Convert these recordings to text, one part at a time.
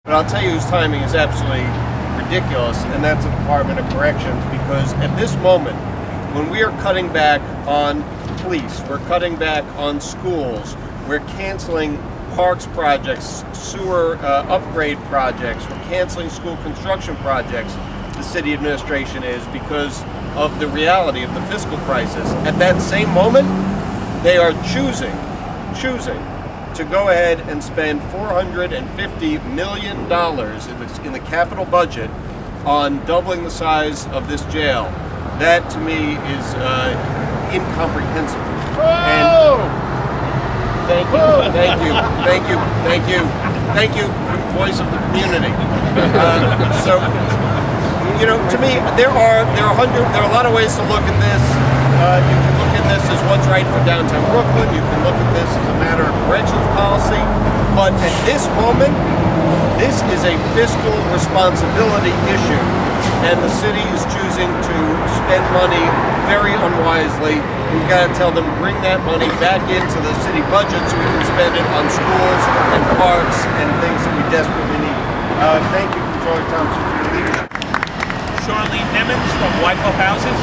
But I'll tell you whose timing is absolutely ridiculous, and that's the Department of Corrections, because at this moment, when we are cutting back on police, we're cutting back on schools, we're canceling parks projects, sewer upgrade projects, we're canceling school construction projects, the city administration is, because of the reality of the fiscal crisis. At that same moment, they are choosing to go ahead and spend $450 million in the capital budget on doubling the size of this jail. That, to me, is incomprehensible. And thank you, voice of the community. So, you know, to me, there are a lot of ways to look at this. You can look at this as what's right for downtown Brooklyn. You can look at this as a matter of corrections policy. But at this moment, this is a fiscal responsibility issue, and the city is choosing to spend money very unwisely. We've got to tell them, bring that money back into the city budget so we can spend it on schools and parks and things that we desperately need. Thank you, Controller Thompson, for your leadership. Charlene Nimmons from Wyckoff Houses.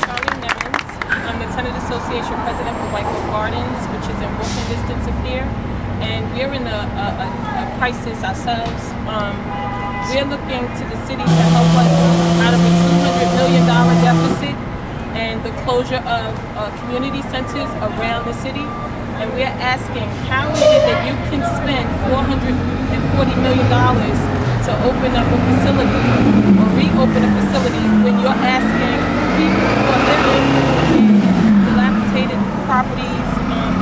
Charlene Nimmons. I'm the Tenant Association President for Wyckoff Gardens, which is in walking distance of here. And we're in a crisis ourselves. We're looking to the city to help us out of a $200 million deficit and the closure of community centers around the city. And we're asking, how is it that you can spend $440 million to open up a facility or reopen a facility when you're asking people who are living in dilapidated properties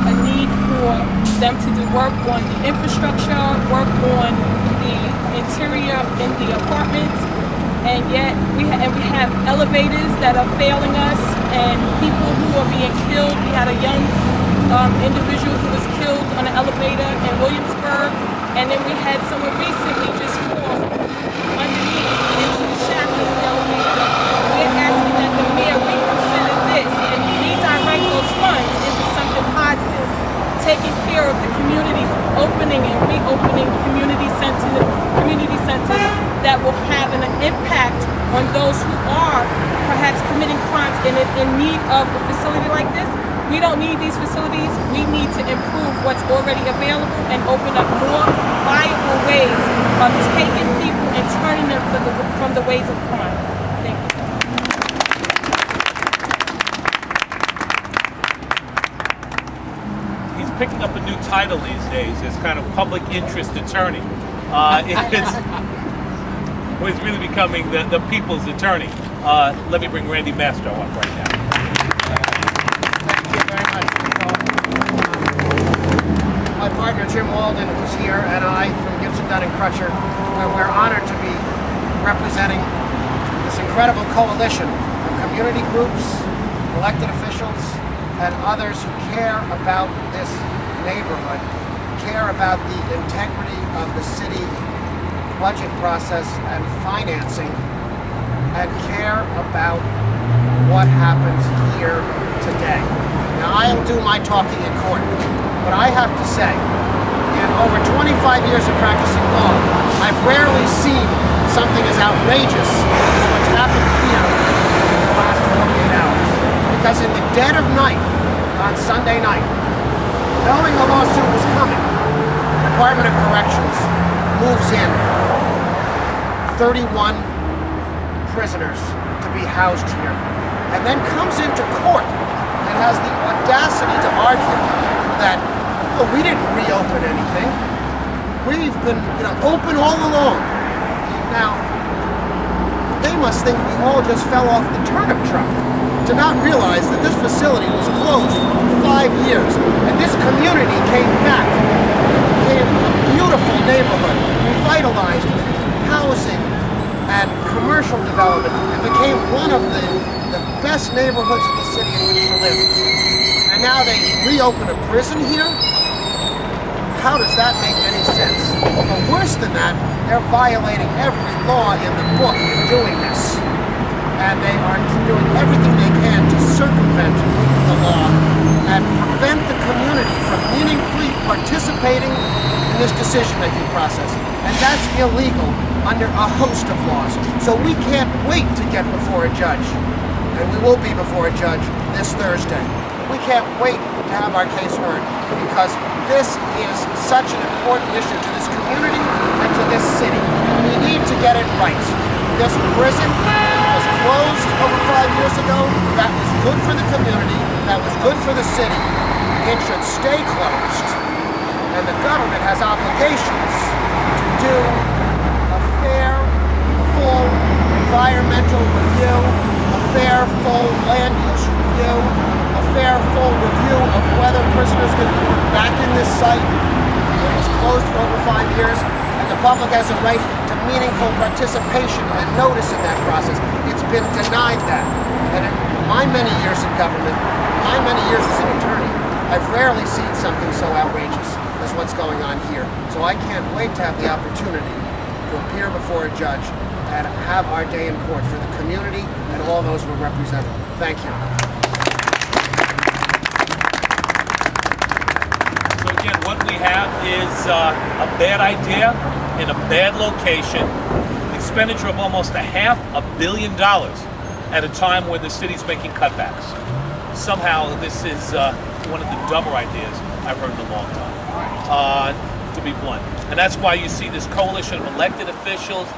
a need for them to do work on the infrastructure, work on the interior in the apartments, and yet we have elevators that are failing us and people who are being killed. We had a young individual who was killed on an elevator in Williamsburg, and then we had someone recently just fall underneath into the shaft of the elevator. We're asking that the mayor reconsider this and redirect those funds into something positive, taking care of the communities, opening and reopening community centers that will have an impact on those who are perhaps committing crimes in need of a facility like this. We don't need these facilities. We need to improve what's already available and open up more viable ways of taking people and turning them from the ways of crime. Thank you. He's picking up a new title these days. It's kind of public interest attorney. He's really becoming the people's attorney. Let me bring Randy Mastro up right now. My partner Jim Walden, who's here, and I from Gibson, Dunn & Crutcher, we're honored to be representing this incredible coalition of community groups, elected officials, and others who care about this neighborhood, care about the integrity of the city budget process and financing, and care about what happens here today. Now, I'll do my talking in court, but I have to say, in over 25 years of practicing law, I've rarely seen something as outrageous as what's happened here in the last 48 hours. Because in the dead of night, on Sunday night, knowing a lawsuit was coming, the Department of Corrections moves in 31 prisoners to be housed here, and then comes into court and has the audacity to argue that, oh, we didn't reopen anything. We've been, open all along. Now, they must think we all just fell off the turnip truck to not realize that this facility was closed for 5 years, and this community came back, became a beautiful neighborhood, revitalized with housing and commercial development, and became one of the best neighborhoods in the city in which to live. And now they reopen a prison here? How does that make any sense? But worse than that, they're violating every law in the book in doing this. And they are doing everything they can to circumvent the law and prevent the community from meaningfully participating in this decision-making process. And that's illegal under a host of laws. So we can't wait to get before a judge. And we will be before a judge this Thursday. We can't wait to have our case heard because this is such an important issue to this community and to this city. We need to get it right. This prison was closed over 5 years ago. That was good for the community. That was good for the city. It should stay closed. And the government has obligations to do a fair, full environmental review, a fair, full land use review, a fair, full review of whether prisoners can be put back in this site. It was closed for over 5 years, and the public has a right to meaningful participation and notice in that process. It's been denied that. And in my many years in government, my many years as an attorney, I've rarely seen something so outrageous as what's going on here. So I can't wait to have the opportunity to appear before a judge and have our day in court for the community and all those we're representing. Thank you. So again, what we have is a bad idea in a bad location, expenditure of almost $500 million at a time when the city's making cutbacks. Somehow this is one of the dumber ideas I've heard in a long time, to be blunt. And that's why you see this coalition of elected officials,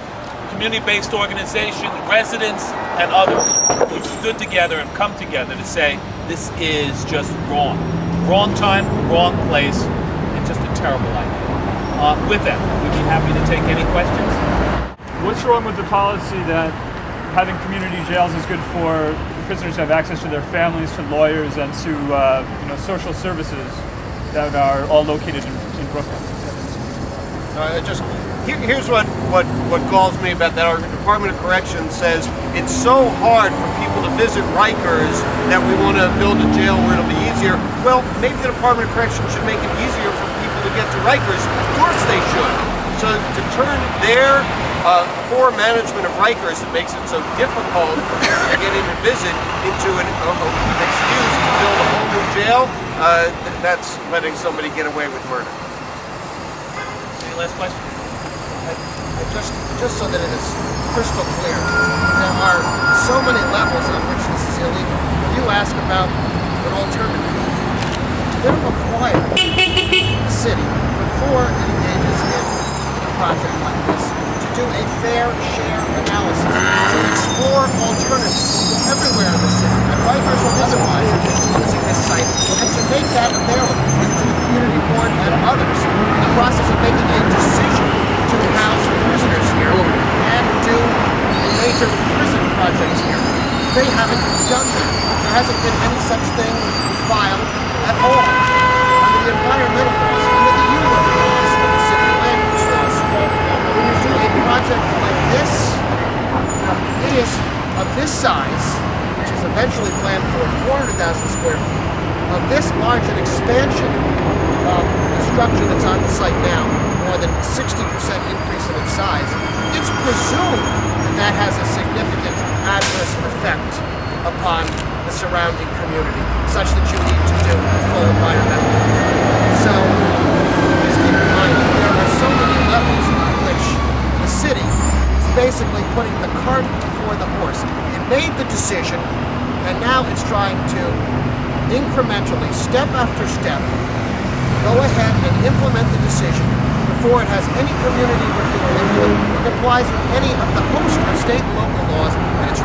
community-based organizations, residents, and others who've stood together and come together to say this is just wrong. Wrong time, wrong place, and just a terrible idea. With that, we'd be happy to take any questions. What's wrong with the policy that having community jails is good for prisoners to have access to their families, to lawyers, and to social services that are all located in Brooklyn? Here's what galls me about that. Our Department of Corrections says it's so hard for people to visit Rikers that we want to build a jail where it'll be easier. Well, maybe the Department of Corrections should make it easier for people to get to Rikers. Of course they should. So to turn their poor management of Rikers that makes it so difficult to get in and visit into an excuse to build a whole new jail, that's letting somebody get away with murder. Any last questions? Just so that it is crystal clear, there are so many levels on which this is illegal. You ask about an alternative. They're required, the city, before it engages in a project like this, to do a fair share analysis, to explore alternatives everywhere in the city, and Rikers or otherwise, using this site, and to make that available to the community board and others in the process of making a decision to house prisoners here and do major prison projects here. They haven't done that. There hasn't been any such thing filed at all under the environmental laws, under the ULA laws, and the city land use laws. When you do a project like this, it is of this size, which is eventually planned for 400,000 square feet, of this large an expansion of the structure that's on the site now, more than 60% increase in its size, it's presumed that has a significant adverse effect upon the surrounding community, such that you need to do a full environmental review. So, please keep in mind that there are so many levels on which the city is basically putting the cart before the horse. It made the decision, and now it's trying to incrementally, step after step, go ahead and implement the decision before it has any community review or input. It complies with any of the host of state and local laws, and it's